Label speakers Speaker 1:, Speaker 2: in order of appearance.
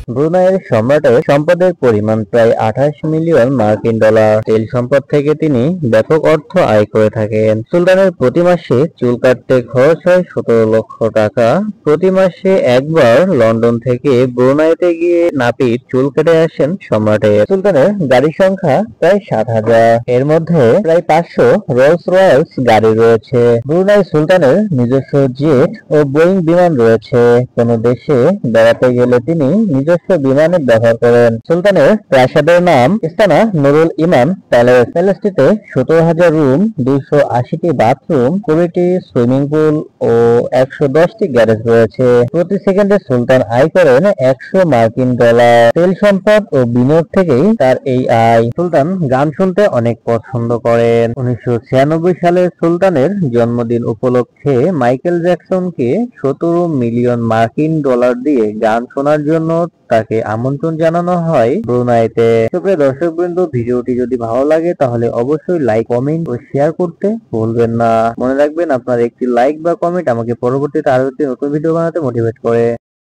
Speaker 1: ব্রুনাইয়ের সম্রাটের সম্পদের পরিমাণ প্রায় 28 মিলিয়ন মার্কিন ডলার। তেল সম্পদ থেকে তিনি ব্যাপক অর্থ আয় করে থাকেন। সুলতানের প্রতি মাসে চুল কাটতে খরচ হয় 17 লক্ষ টাকা। প্রতি মাসে একবার লন্ডন থেকে ব্রুনাইতে গিয়ে নাপিত চুল কেটে আসেন সম্রাটের। সুলতানের গাড়ির সংখ্যা প্রায় 7,000। এর মধ্যে প্রায় 500 রোলস রয়েলস গাড়ি রয়েছে। ব্রুনাই সুলতানের নিজস্ব জেট ও বোয়িং বিমান রয়েছে। কোন দেশে বেড়াতে গেলে তিনি নিজস্ব বিমানে ব্যবহার করেন। সুলতানের প্রাসাদের নাম ইস্তানা নুরুল ইমান প্যালেস। প্যালেসটিতে 17,000 রুম, 280টি বাথরুম, 20টি সুইমিং পুল ও 110টি গ্যারেজ রয়েছে। প্রতি সেকেন্ডে সুলতান আয় করেন 100 মার্কিন ডলার। তেল সম্পদ ও বিনিয়োগ থেকেই তার এই আয়। সুলতান গান শুনতে অনেক পছন্দ করেন। 1996 সালে সুলতানের জন্মদিন উপলক্ষে মাইকেল জ্যাকসনকে 17 মিলিয়ন মার্কিন ডলার দিয়ে গান শোনার জন্য তাকে আমন্ত্রণ জানানো হয় ব্রুনাইতে। সুপ্রিয় দর্শকবৃন্দ, ভিডিওটি যদি ভালো লাগে তাহলে অবশ্যই লাইক, কমেন্ট ও শেয়ার করতে ভুলবেন না। মনে রাখবেন, আপনার একটি লাইক বা কমেন্ট আমাকে পরবর্তীতে আরো একটি নতুন ভিডিও বানাতে মোটিভেট করে।